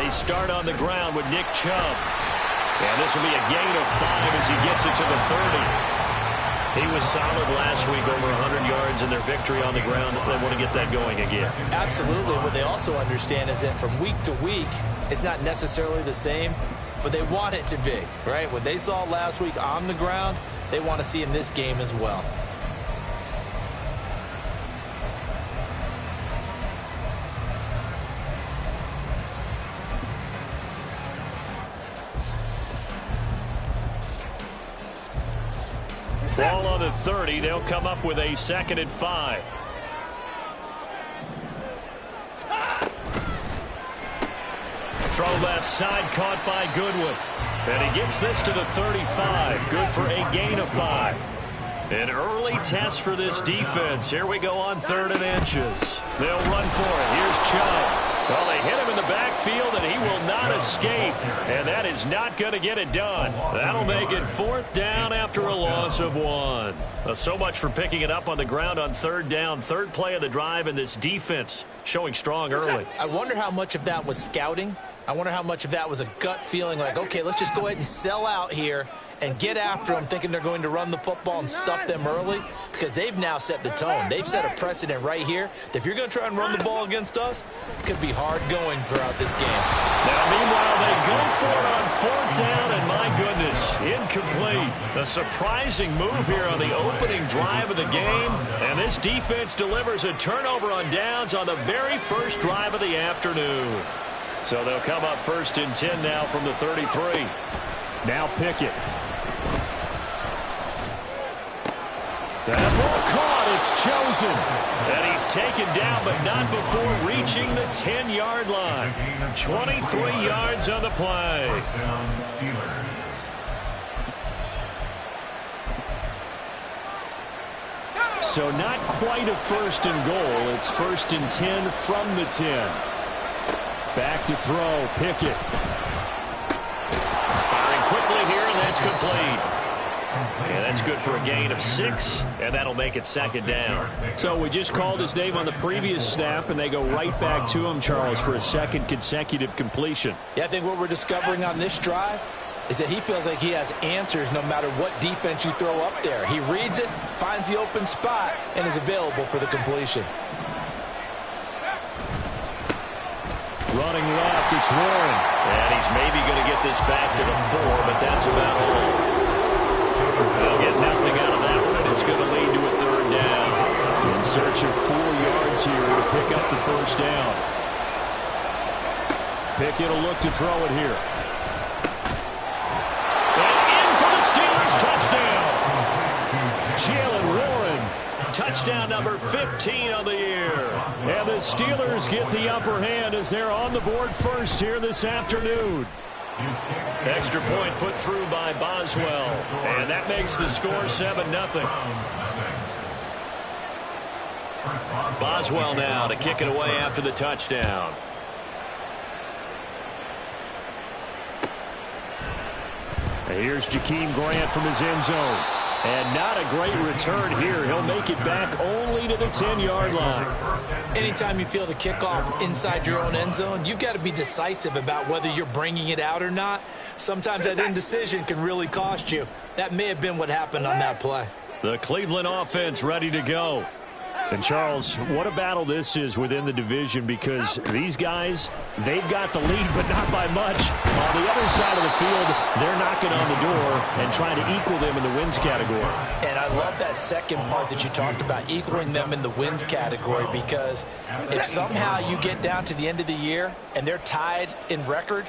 They start on the ground with Nick Chubb. And this will be a gain of 5 as he gets it to the 30. He was solid last week, over 100 yards in their victory on the ground. They want to get that going again. Absolutely. What they also understand is that from week to week, it's not necessarily the same, but they want it to be, right? What they saw last week on the ground, they want to see in this game as well. Ball on the 30. They'll come up with a 2nd and 5. Throw left side, caught by Goodwin. And he gets this to the 35. Good for a gain of 5. An early test for this defense. Here we go on 3rd and inches. They'll run for it. Here's Chubb. Well, they hit him in the backfield, and he will not escape. And that is not going to get it done. That'll make it 4th down after a loss of 1. So much for picking it up on the ground on 3rd down. 3rd play of the drive, and this defense showing strong early. I wonder how much of that was scouting. I wonder how much of that was a gut feeling like, okay, let's just go ahead and sell out here and get after them, thinking they're going to run the football and stuff them early, because they've now set the tone. They've set a precedent right here that if you're going to try and run the ball against us, it could be hard going throughout this game. Now, meanwhile, they go for it on 4th down, and my goodness, incomplete. A surprising move here on the opening drive of the game, and this defense delivers a turnover on downs on the very first drive of the afternoon. So they'll come up 1st and 10 now from the 33. Now Pickett. That ball caught. It's chosen. And he's taken down, but not before reaching the 10-yard line. 23 yards on the play. So not quite a 1st and goal. It's 1st and 10 from the 10. Back to throw. Pickett. Firing quickly here, and that's complete. And that's good for a gain of 6, and that'll make it 2nd down. So we just called his name on the previous snap, and they go right back to him, Charles, for a 2nd consecutive completion. Yeah, I think what we're discovering on this drive is that he feels like he has answers no matter what defense you throw up there. He reads it, finds the open spot, and is available for the completion. Running left, it's Warren. And he's maybe going to get this back to the 4, but that's about all. They'll get nothing out of that one, and it's going to lead to a 3rd down. In search of 4 yards here to pick up the 1st down. Pickett will look to throw it here. And in for the Steelers, touchdown. Jalen Warren, touchdown number 15 on the year. And the Steelers get the upper hand as they're on the board first here this afternoon. Extra point put through by Boswell. And that makes the score 7-0. Boswell now to kick it away after the touchdown. Here's Jakeem Grant from his end zone. And not a great return here. He'll make it back only to the 10-yard line. Anytime you feel the kickoff inside your own end zone, you've got to be decisive about whether you're bringing it out or not. Sometimes that indecision can really cost you. That may have been what happened on that play. The Cleveland offense ready to go. And, Charles, what a battle this is within the division, because these guys, they've got the lead, but not by much. On the other side of the field, they're knocking on the door and trying to equal them in the wins category. And I love that second part that you talked about, equaling them in the wins category, because if somehow you get down to the end of the year and they're tied in record,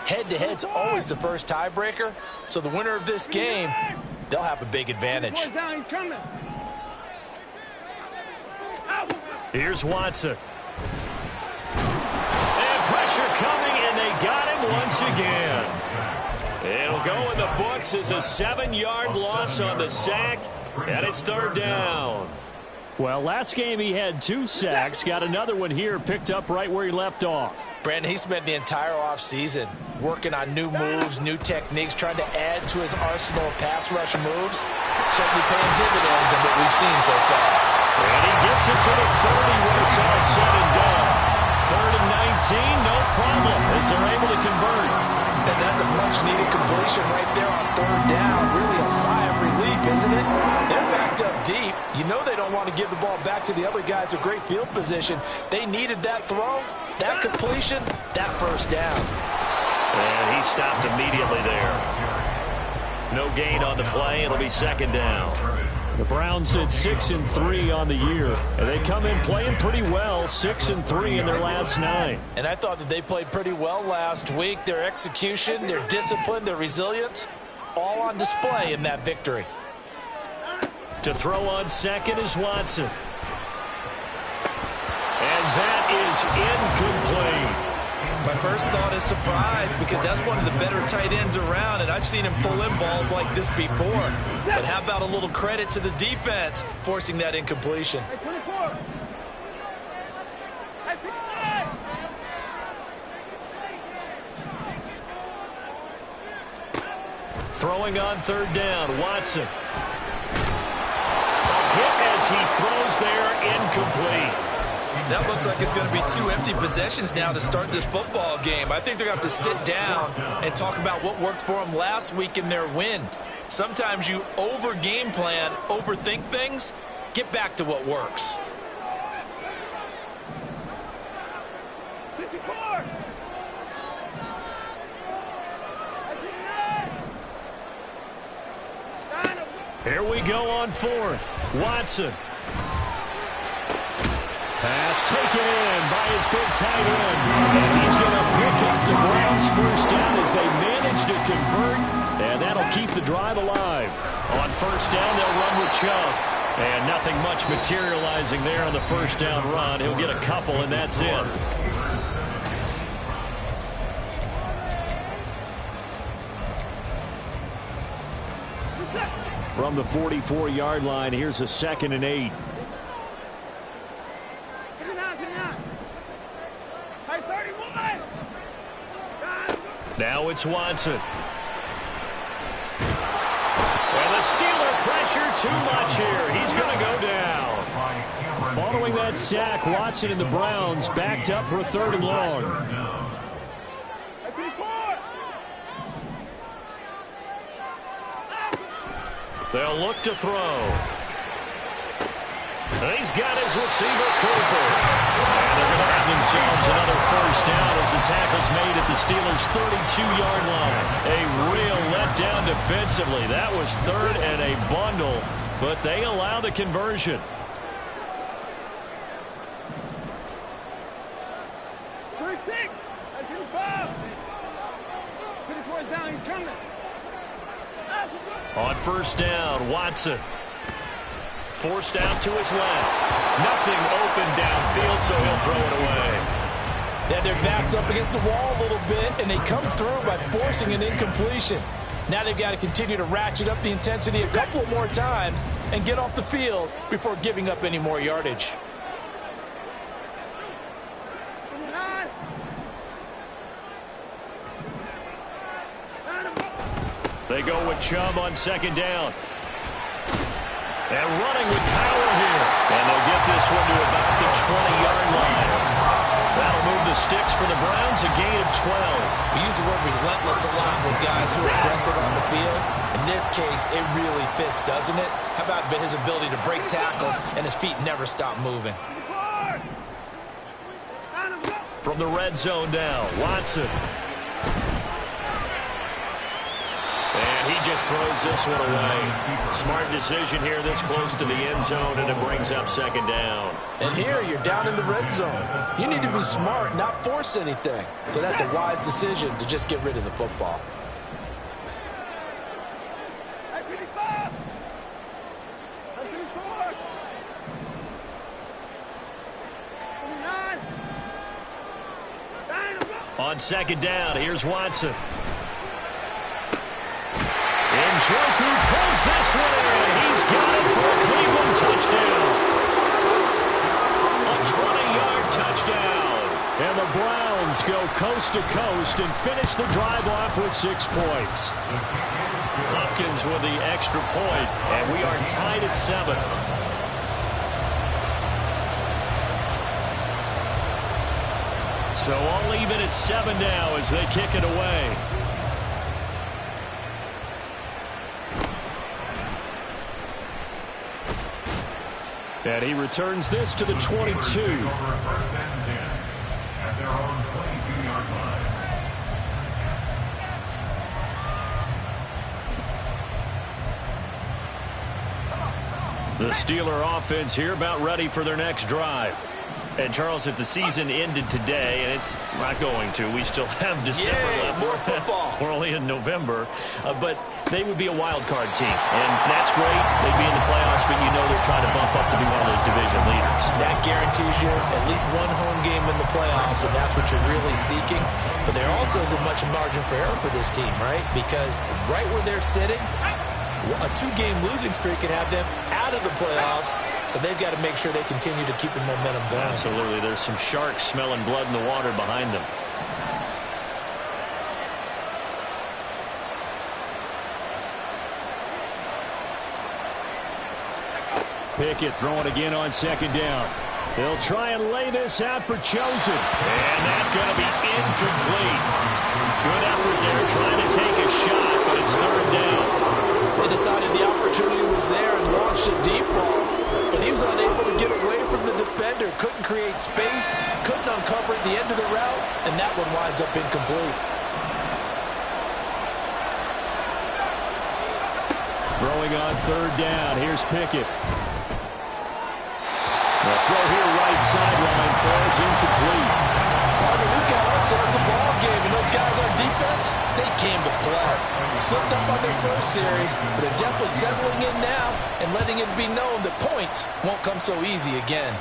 head-to-head's always the first tiebreaker. So the winner of this game, they'll have a big advantage. Here's Watson. And pressure coming, and they got him once again. It'll go in the books as a 7-yard loss on the sack, and it's 3rd down. Well, last game he had 2 sacks. Got another one here, picked up right where he left off. Brandon, he spent the entire offseason working on new moves, new techniques, trying to add to his arsenal of pass rush moves. Certainly paying dividends in what we've seen so far. And he gets it to the 30 when it's all said and done. 3rd and 19, no problem, as they're able to convert. And that's a much-needed completion right there on 3rd down. Really a sigh of relief, isn't it? They're backed up deep. You know they don't want to give the ball back to the other guys with great field position. They needed that throw, that completion, that 1st down. And he stopped immediately there. No gain on the play. It'll be 2nd down. The Browns at 6-3 on the year, and they come in playing pretty well, 6-3 in their last 9. And I thought that they played pretty well last week. Their execution, their discipline, their resilience, all on display in that victory. To throw on 2nd is Watson. And that is incomplete. My first thought is surprise, because that's one of the better tight ends around, and I've seen him pull in balls like this before. But how about a little credit to the defense forcing that incompletion? Throwing on 3rd down, Watson. Hit as he throws there, incomplete. That looks like it's going to be 2 empty possessions now to start this football game. I think they're going to have to sit down and talk about what worked for them last week in their win. Sometimes you over-game plan, overthink things. Get back to what works. Here we go on 4th. Watson. Pass taken in by his big tight end. And he's going to pick up the Browns' 1st down as they manage to convert. And that'll keep the drive alive. On 1st down, they'll run with Chubb. And nothing much materializing there on the 1st down run. He'll get a couple, and that's it. From the 44-yard line, here's a 2nd and 8. Now it's Watson. And the Steeler pressure too much here. He's going to go down. Following that sack, Watson and the Browns backed up for a 3rd and long. They'll look to throw. And he's got his receiver, Cooper. And they're going to have themselves another 1st down as the tackle's made at the Steelers' 32-yard line. A real letdown defensively. That was 3rd and a bundle, but they allow the conversion. On 1st down, Watson. Forced out to his left. Nothing open downfield, so he'll throw it away. Yeah, their back's up against the wall a little bit, and they come through by forcing an incompletion. Now they've got to continue to ratchet up the intensity a couple more times and get off the field before giving up any more yardage. They go with Chubb on 2nd down. And running with power here. And they'll get this one to about the 20-yard line. That'll move the sticks for the Browns, a gain of 12. We use the word relentless a lot with guys who are aggressive on the field. In this case, it really fits, doesn't it? How about his ability to break tackles and his feet never stop moving? From the red zone now, Watson. And he just throws this one away. Smart decision here this close to the end zone, and it brings up 2nd down. And here you're down in the red zone. You need to be smart, not force anything. So that's a wise decision to just get rid of the football. On 2nd down, here's Watson. Njoku pulls this one in. He's got it for a Cleveland touchdown. A 20-yard touchdown. And the Browns go coast to coast and finish the drive off with 6 points. Hopkins with the extra point, and we are tied at 7. So all even at 7 now as they kick it away. And he returns this to the 22. The Steeler offense here about ready for their next drive. And, Charles, if the season ended today, and it's not going to, we still have December left. More football. We're only in November. But they would be a wild card team. And that's great. They'd be in the playoffs, but you know they're trying to bump up to be one of those division leaders. That guarantees you at least one home game in the playoffs, and that's what you're really seeking. But there also isn't much margin for error for this team, right? Because right where they're sitting, a 2-game losing streak could have them out of the playoffs, so they've got to make sure they continue to keep the momentum going. Absolutely. There's some sharks smelling blood in the water behind them. Pickett throwing again on 2nd down. They'll try and lay this out for Chosen. And that's going to be incomplete. Good effort there trying to take a shot, but it's 3rd down. They decided the opportunity was there and launched a deep ball, but he was unable to get away from the defender, couldn't create space, couldn't uncover at the end of the route, and that one winds up incomplete. Throwing on 3rd down. Here's Pickett. The throw here right sideline falls incomplete. We've got ourselves a ball game, and those guys on defense, they came to play. Slipped up on their first series, but they're definitely settling in now and letting it be known that points won't come so easy again.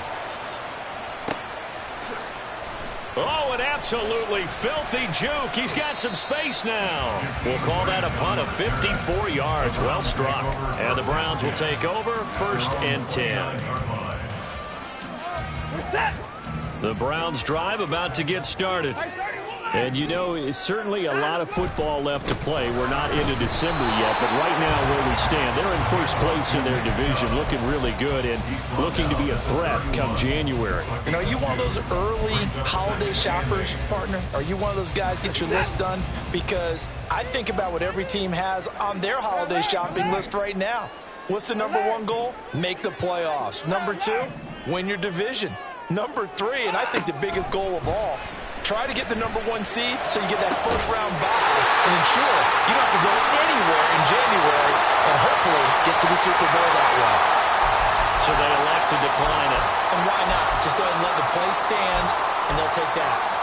Oh, an absolutely filthy juke. He's got some space now. We'll call that a punt of 54 yards. Well struck. And the Browns will take over 1st and 10. The Browns drive about to get started. And, you know, it's certainly a lot of football left to play. We're not into December yet, but right now where we stand, they're in first place in their division, looking really good and looking to be a threat come January. You know, are you one of those early holiday shoppers, partner? Are you one of those guys get your list done? Because I think about what every team has on their holiday shopping list right now. What's the #1 goal? Make the playoffs. #2, win your division. #3, and I think the biggest goal of all, try to get the #1 seed so you get that first-round bye and ensure you don't have to go anywhere in January and hopefully get to the Super Bowl that way. So they elect to decline it. And why not? Just go ahead and let the play stand, and they'll take that.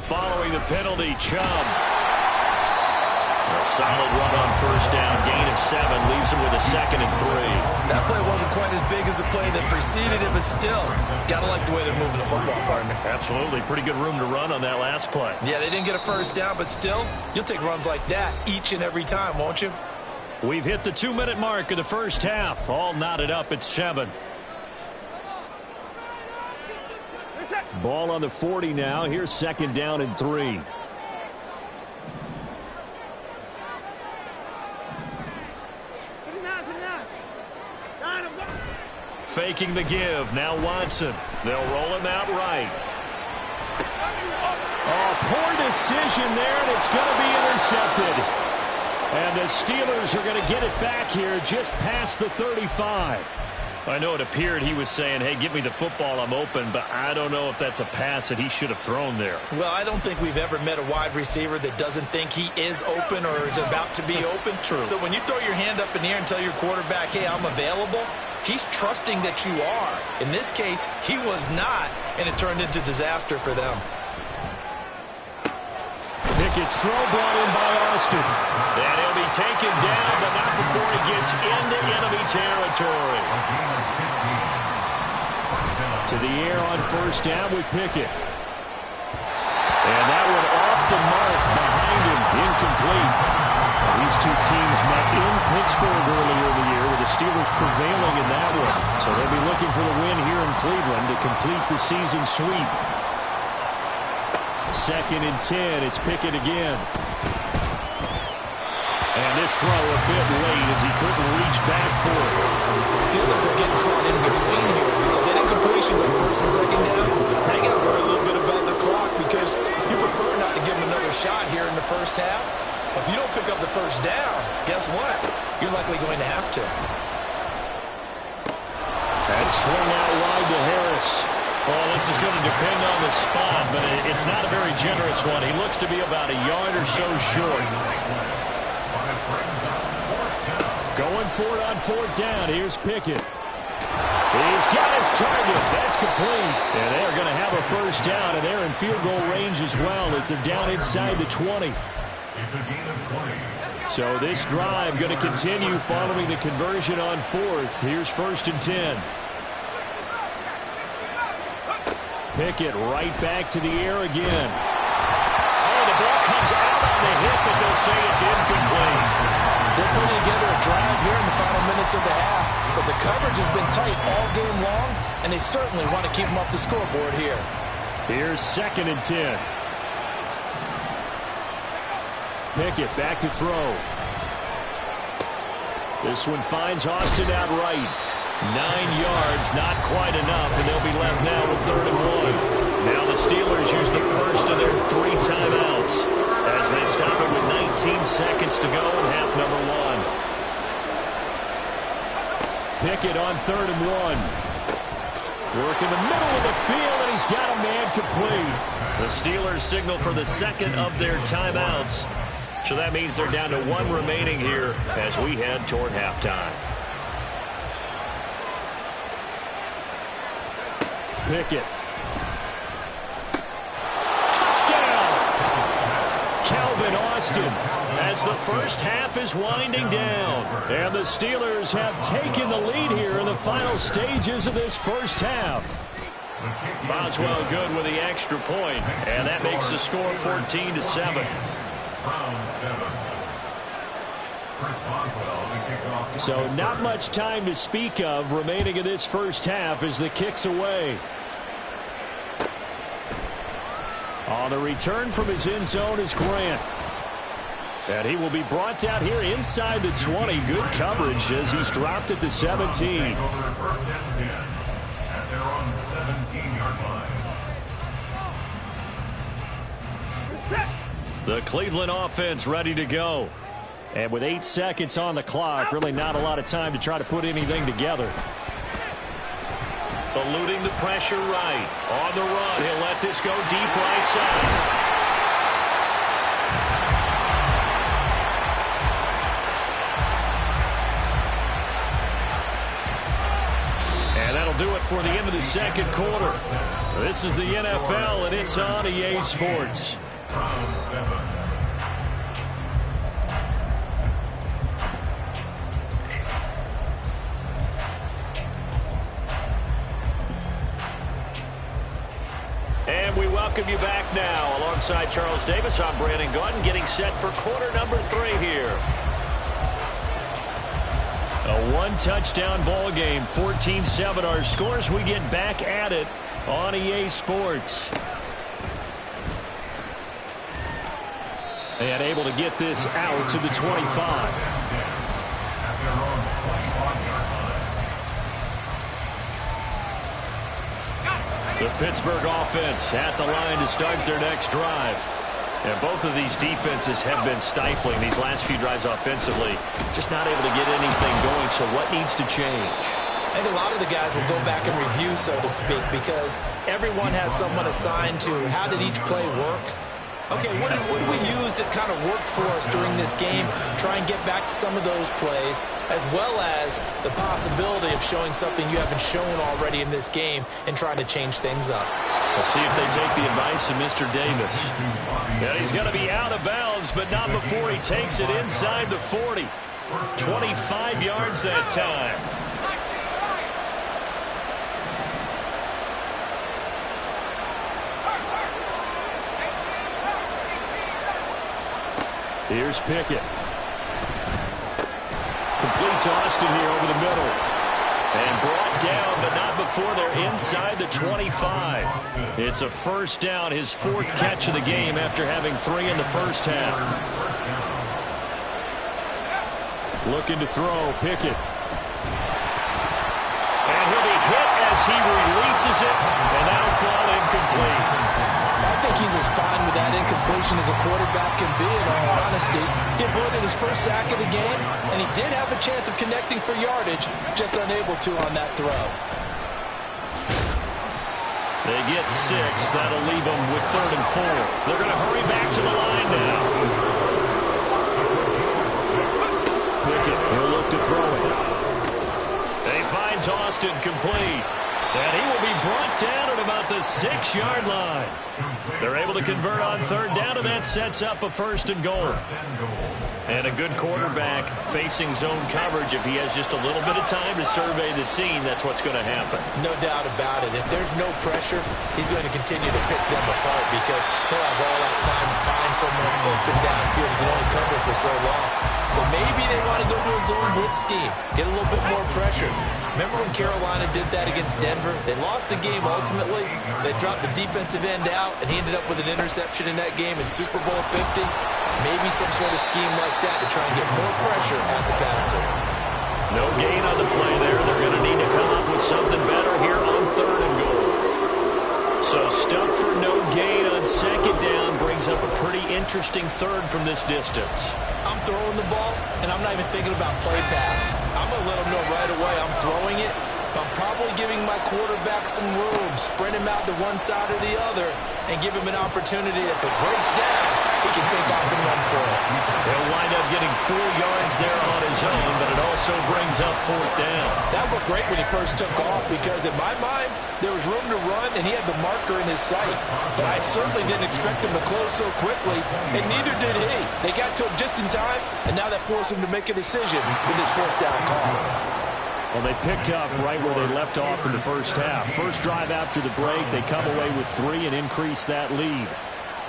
Following the penalty, Chubb. A solid run on 1st down, gain of 7, leaves him with a 2nd and 3. That play wasn't quite as big as the play that preceded it, but still, gotta like the way they're moving the football, partner. Absolutely, pretty good room to run on that last play. Yeah, they didn't get a 1st down, but still, you'll take runs like that each and every time, won't you? We've hit the 2-minute mark of the first half. All knotted up at 7. Ball on the 40 now. Here's 2nd down and 3. Faking the give. Now Watson. They'll roll him out right. Oh, poor decision there, and it's going to be intercepted. And the Steelers are going to get it back here just past the 35. I know it appeared he was saying, hey, give me the football, I'm open, but I don't know if that's a pass that he should have thrown there. Well, I don't think we've ever met a wide receiver that doesn't think he is open or is about to be open. True. So when you throw your hand up in the air and tell your quarterback, hey, I'm available, he's trusting that you are. In this case, he was not, and it turned into disaster for them. Pickett's throw brought in by Austin. And he'll be taken down, but not before he gets into enemy territory. To the air on 1st down with Pickett. And that one off the mark behind him, incomplete. These two teams met in Pittsburgh earlier in the year, with the Steelers prevailing in that one. So they'll be looking for the win here in Cleveland to complete the season sweep. 2nd and 10. It's Pickett again. And this throw a bit late as he couldn't reach back for it. It feels like they're getting caught in between here because that incompletion's on 1st and 2nd down. Now you got to worry a little bit about the clock because you prefer not to give them another shot here in the first half. If you don't pick up the 1st down, guess what? You're likely going to have to. That's swung out wide to Harris. Well, this is going to depend on the spot, but it's not a very generous one. He looks to be about a yard or so short. Going for it on 4th down. Here's Pickett. He's got his target. That's complete. And they're going to have a 1st down, and they're in field goal range as well as they're down inside the 20. So this drive going to continue following the conversion on 4th. Here's 1st and 10. Pickett right back to the air again. Oh, the ball comes out on the hit, but they'll say it's incomplete. They're putting together a drive here in the final minutes of the half, but the coverage has been tight all game long, and they certainly want to keep them off the scoreboard here. Here's 2nd and 10. Pickett back to throw. This one finds Austin outright. 9 yards, not quite enough, and they'll be left now with 3rd and 1. Now the Steelers use the first of their 3 timeouts as they stop it with 19 seconds to go in half number 1. Pickett on 3rd and 1. Work in the middle of the field, and he's got a man complete. The Steelers signal for the 2nd of their timeouts. So that means they're down to 1 remaining here as we head toward halftime. Pickett. Touchdown! Calvin Austin as the first half is winding down. And the Steelers have taken the lead here in the final stages of this first half. Boswell good with the extra point, and that makes the score 14-7. So not much time to speak of remaining in this first half as the kick's away. On the return from his end zone is Grant. And he will be brought down here inside the 20. Good coverage as he's dropped at the 17. The Cleveland offense ready to go. And with 8 seconds on the clock, really not a lot of time to try to put anything together. Eluding the pressure right. On the run, he'll let this go deep right side. And that'll do it for the end of the 2nd quarter. This is the NFL, and it's on EA Sports. And we welcome you back now. Alongside Charles Davis, I'm Brandon Gunn, getting set for quarter number 3 here. A 1-touchdown ball game, 14-7 our scores. We get back at it on EA Sports. And able to get this out to the 25. The Pittsburgh offense at the line to start their next drive. And both of these defenses have been stifling these last few drives offensively. Just not able to get anything going, so what needs to change? I think a lot of the guys will go back and review, so to speak, because everyone has someone assigned to how did each play work. Okay, what did we use that kind of worked for us during this game? Try and get back to some of those plays, as well as the possibility of showing something you haven't shown already in this game and trying to change things up. We'll see if they take the advice of Mr. Davis. And he's going to be out of bounds, but not before he takes it inside the 40. 25 yards that time. Here's Pickett. It's Austin here over the middle. And brought down, but not before they're inside the 25. It's a first down, his fourth catch of the game after having 3 in the first half. Looking to throw, Pickett. And he'll be hit as he releases it, and that'll fall incomplete. I think he's as fine with that incompletion as a quarterback can be, in all honesty. He avoided his first sack of the game, and he did have a chance of connecting for yardage, just unable to on that throw. They get 6. That'll leave them with 3rd and 4. They're going to hurry back to the line now. Pickett will look to throw it. He finds Austin complete. And he will be brought down at about the 6-yard line. They're able to convert on 3rd down, and that sets up a 1st and goal. And a good quarterback facing zone coverage. If he has just a little bit of time to survey the scene, that's what's going to happen. No doubt about it. If there's no pressure, he's going to continue to pick them apart because he'll have all that time to find someone open downfield. He can only cover for so long. So maybe they want to go to a zone blitz scheme, get a little bit more pressure. Remember when Carolina did that against Denver? They lost the game ultimately. They dropped the defensive end out, and he ended up with an interception in that game in Super Bowl 50. Maybe some sort of scheme like that to try and get more pressure at the passer. No gain on the play there. They're going to need to come up with something better here on 3rd and goal. So stuff for no gain on 2nd down brings up a pretty interesting 3rd from this distance. I'm throwing the ball, and I'm not even thinking about play pass. I'm going to let them know right away I'm throwing it. I'm probably giving my quarterback some room, sprint him out to one side or the other, and give him an opportunity. If it breaks down, he can take off and run for it. He'll wind up getting 4 yards there on his own, but it also brings up 4th down. That looked great when he first took off because, in my mind, there was room to run, and he had the marker in his sight. But I certainly didn't expect him to close so quickly, and neither did he. They got to him just in time, and now that forced him to make a decision with his 4th down call. Well, they picked up right where they left off in the first half. First drive after the break, they come away with 3 and increase that lead.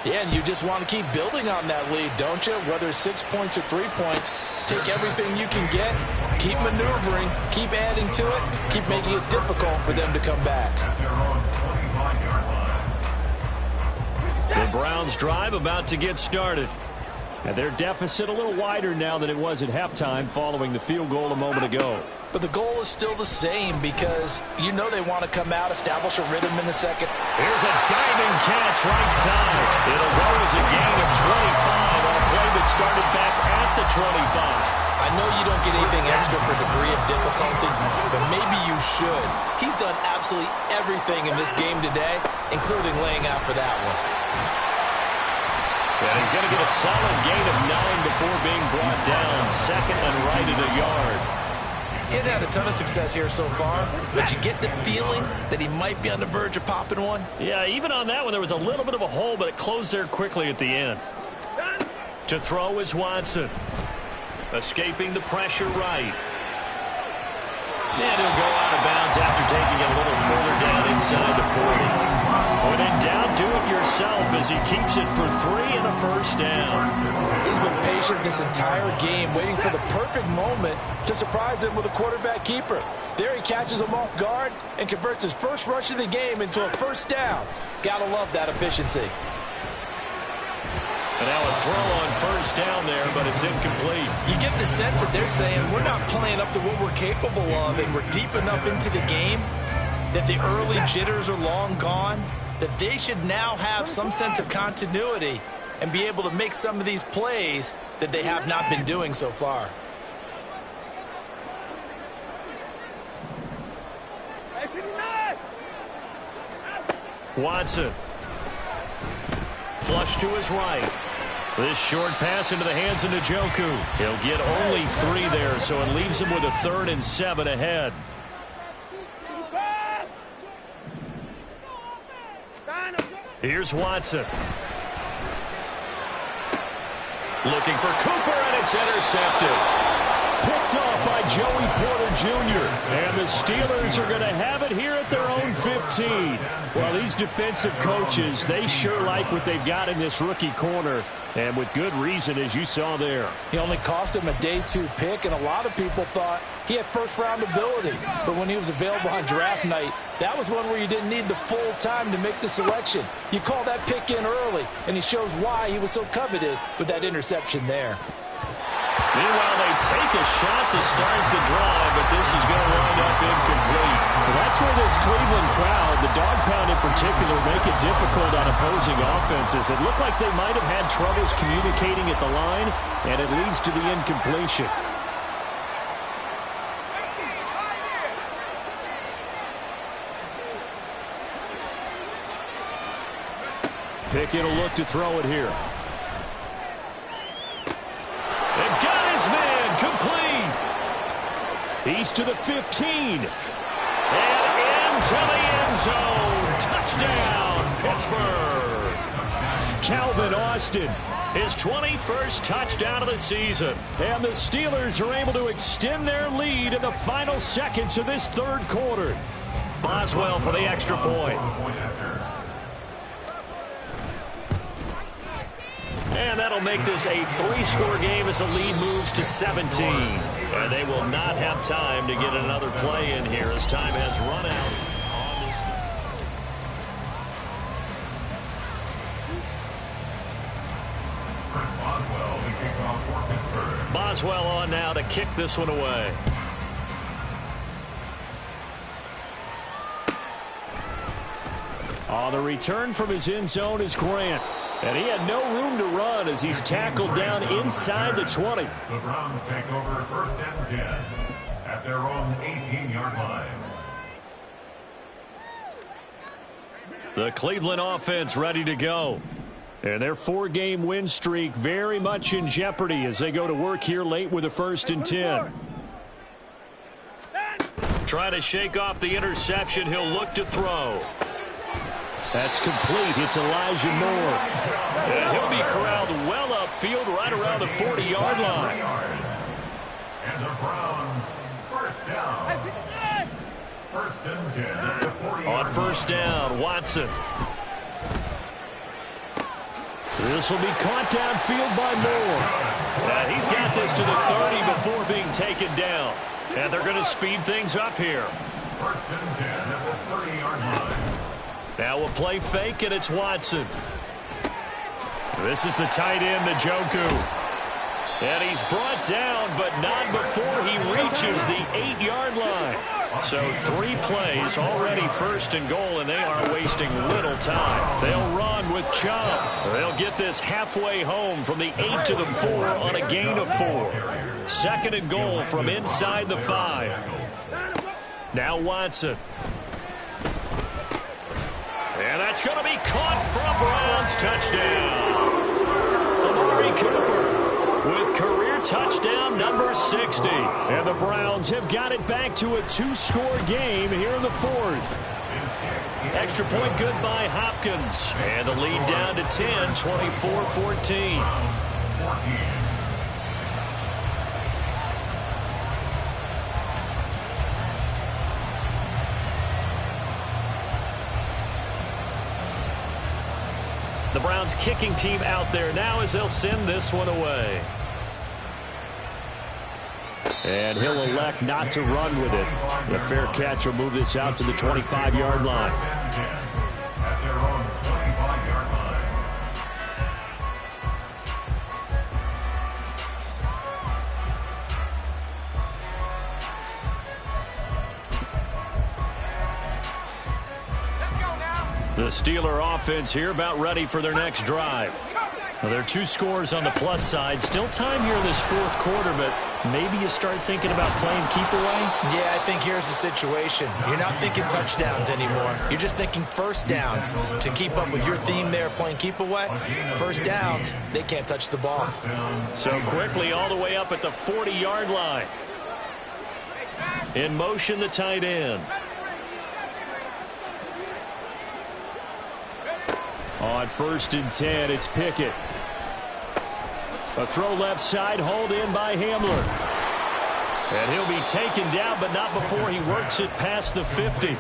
Yeah, and you just want to keep building on that lead, don't you? Whether it's 6 points or 3 points, take everything you can get, keep maneuvering, keep adding to it, keep making it difficult for them to come back. The Browns drive about to get started. And their deficit a little wider now than it was at halftime following the field goal a moment ago. But the goal is still the same because you know they want to come out, establish a rhythm in the second. Here's a diving catch right side. It'll go as a gain of 25 on a play that started back at the 25. I know you don't get anything extra for degree of difficulty, but maybe you should. He's done absolutely everything in this game today, including laying out for that one. And he's going to get a solid gain of 9 before being brought down. 2nd and right at a yard. He hadn't had a ton of success here so far, but you get the feeling that he might be on the verge of popping one. Yeah, even on that one, there was a little bit of a hole, but it closed there quickly at the end. To throw is Watson. Escaping the pressure right. And he'll go out of bounds after taking it a little further down inside the 40. When in doubt, do it yourself as he keeps it for 3 and a first down. He's been patient this entire game, waiting for the perfect moment to surprise them with a quarterback keeper. There he catches him off guard and converts his first rush of the game into a first down. Gotta love that efficiency. And now a throw on first down there, but it's incomplete. You get the sense that they're saying we're not playing up to what we're capable of, and we're deep enough into the game that the early jitters are long gone, that they should now have some sense of continuity and be able to make some of these plays that they have not been doing so far. Watson. Flush to his right. This short pass into the hands of Njoku. He'll get only 3 there, so it leaves him with a 3rd and 7 ahead. Here's Watson. Looking for Cooper, and it's intercepted. Picked off by Joey Porter junior. And the Steelers are going to have it here at their own 15. Well, these defensive coaches, they sure like what they've got in this rookie corner. And with good reason, as you saw there. He only cost him a day 2 pick, and a lot of people thought he had first-round ability. But when he was available on draft night, that was one where you didn't need the full time to make the selection. You call that pick in early, and he shows why he was so coveted with that interception there. Meanwhile, they take a shot to start the drive, but this is going to wind up incomplete. Well, that's where this Cleveland crowd, the dog pound in particular, make it difficult on opposing offenses. It looked like they might have had troubles communicating at the line, and it leads to the incompletion. Pickett will look to throw it here. And got his man complete. He's to the 15. And into the end zone. Touchdown, Pittsburgh. Calvin Austin, his 21st touchdown of the season. And the Steelers are able to extend their lead in the final seconds of this third quarter. Boswell for the extra point. And that'll make this a 3-score game as the lead moves to 17. And they will not have time to get another play in here as time has run out. Boswell on now to kick this one away. On the return from his end zone is Grant. And he had no room to run as he's tackled down inside the 20. The Browns take over 1st and 10 at their own 18-yard line. The Cleveland offense ready to go. And their 4-game win streak very much in jeopardy as they go to work here late with a 1st and 10. Try to shake off the interception. He'll look to throw. That's complete. It's Elijah Moore. And he'll be corralled well upfield right around the 40-yard line. And the Browns, 1st down. 1st and 10 at the 40-yard line. On 1st down, Watson. This will be caught downfield by Moore. And he's got this to the 30 before being taken down. And they're going to speed things up here. 1st and 10 at the 30-yard line. Now we'll play fake, and it's Watson. This is the tight end, Njoku. And he's brought down, but not before he reaches the 8-yard line. So 3 plays, already 1st and goal, and they are wasting little time. They'll run with Chubb. They'll get this halfway home from the 8 to the 4 on a gain of 4. 2nd and goal from inside the 5. Now Watson. And that's going to be caught for a Browns touchdown. Amari Cooper with career touchdown number 60. And the Browns have got it back to a 2-score game here in the 4th. Extra point good by Hopkins. And the lead down to 10, 24-14. The Browns kicking team out there now as they'll send this one away. And he'll elect not to run with it. The fair catch will move this out to the 25-yard line. At their own 25-yard line. The Steeler offense here about ready for their next drive. Now, there are 2 scores on the plus side. Still time here in this 4th quarter, but maybe you start thinking about playing keep away? Yeah, I think here's the situation. You're not thinking touchdowns anymore. You're just thinking 1st downs. To keep up with your theme there, playing keep away, 1st downs, they can't touch the ball. So quickly all the way up at the 40-yard line. In motion, the tight end. On 1st and 10, it's Pickett. A throw left side, hauled in by Hamler. And he'll be taken down, but not before he works it past the 50.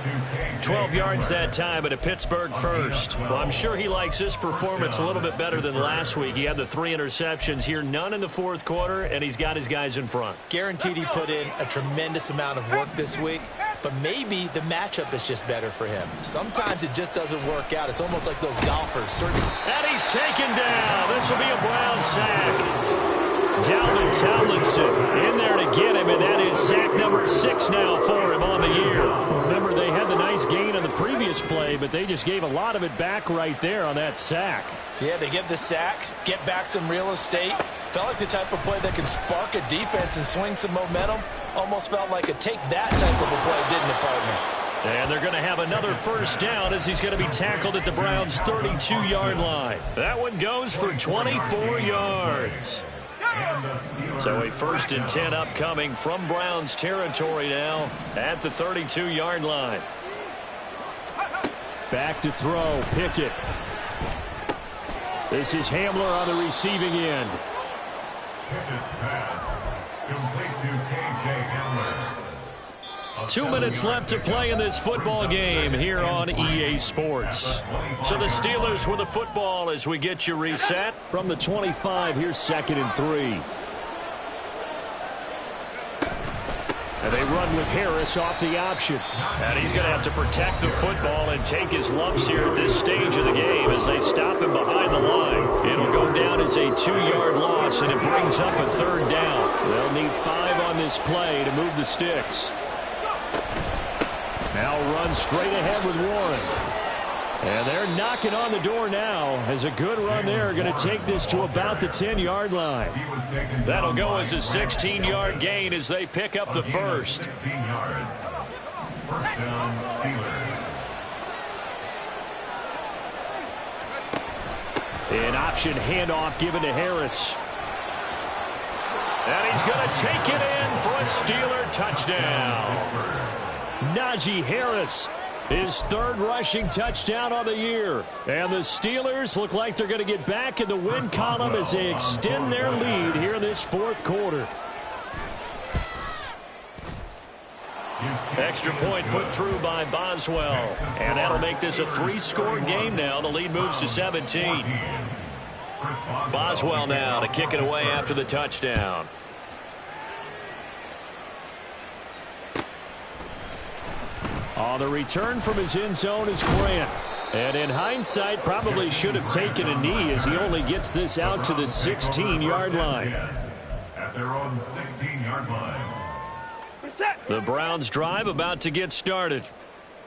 12 yards that time, and a Pittsburgh first. Well, I'm sure he likes this performance a little bit better than last week. He had the 3 interceptions here, none in the fourth quarter, and he's got his guys in front. Guaranteed he put in a tremendous amount of work this week, but maybe the matchup is just better for him. Sometimes it just doesn't work out. It's almost like those golfers. And he's taken down. This will be a Brown sack. Dalvin Tomlinson in there to get him, and that is sack number 6 now for him on the year. Remember, they had the nice gain on the previous play, but they just gave a lot of it back right there on that sack. Yeah, they get the sack, get back some real estate. Felt like the type of play that can spark a defense and swing some momentum. Almost felt like a take that type of a play, didn't it, partner? And they're going to have another first down as he's going to be tackled at the Browns' 32-yard line. That one goes for 24 yards. So a 1st and 10 upcoming from Browns territory now at the 32-yard line. Back to throw, Pickett. This is Hamler on the receiving end. Pickett's pass, complete to K.J. Hamler. 2 minutes left to play in this football game here on EA Sports. So the Steelers with the football as we get you reset. From the 25, here's 2nd and 3. And they run with Harris off the option. And he's going to have to protect the football and take his lumps here at this stage of the game as they stop him behind the line. It'll go down as a 2-yard loss, and it brings up a 3rd down. They'll need 5 on this play to move the sticks. Now run straight ahead with Warren. And they're knocking on the door now as a good run there. Going to take this to about the 10-yard line. That'll go as a 16-yard gain as they pick up the first. 16 yards. First down, Steelers. An option handoff given to Harris. And he's going to take it in for a Steeler touchdown. Najee Harris, his 3rd rushing touchdown on the year. And the Steelers look like they're going to get back in the win column as they extend their lead here in this 4th quarter. Extra point put through by Boswell. And that'll make this a 3-score game now. The lead moves to 17. Boswell now to kick it away after the touchdown. On the return from his end zone is Grant. And in hindsight, probably should have taken a knee as he only gets this out to the 16-yard line. At their own 16-yard line. The Browns drive about to get started.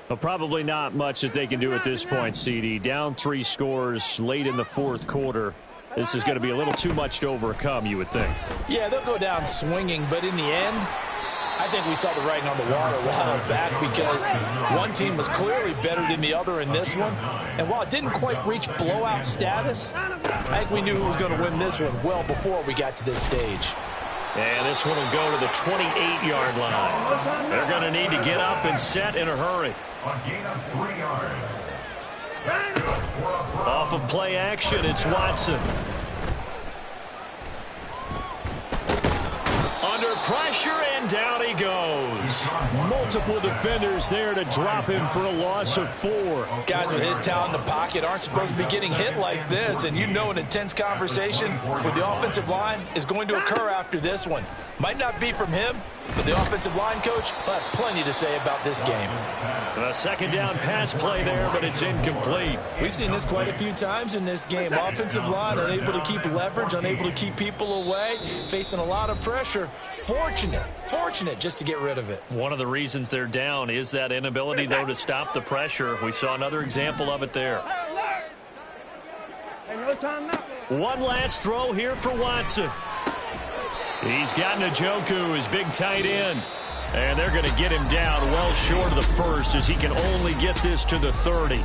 Well, probably not much that they can do at this point, CD. Down 3 scores late in the 4th quarter. This is going to be a little too much to overcome, you would think. Yeah, they'll go down swinging, but in the end, I think we saw the writing on the wall a while back because one team was clearly better than the other in this one. And while it didn't quite reach blowout status, I think we knew who was going to win this one well before we got to this stage. And this one will go to the 28-yard line. They're going to need to get up and set in a hurry. A gain of 3 yards. Off of play action, it's Watson. Under pressure, and down he goes. Multiple defenders there to drop him for a loss of 4. Guys with his talent in the pocket aren't supposed to be getting hit like this, and you know an intense conversation with the offensive line is going to occur after this one. Might not be from him, but the offensive line coach will have plenty to say about this game. A 2nd down pass play there, but it's incomplete. We've seen this quite a few times in this game. Offensive line unable to keep leverage, unable to keep people away, facing a lot of pressure. Fortunate just to get rid of it. One of the reasons they're down is that inability, though, to stop the pressure. We saw another example of it there. One last throw here for Watson. He's got Njoku, his big tight end. And they're going to get him down well short of the first as he can only get this to the 30.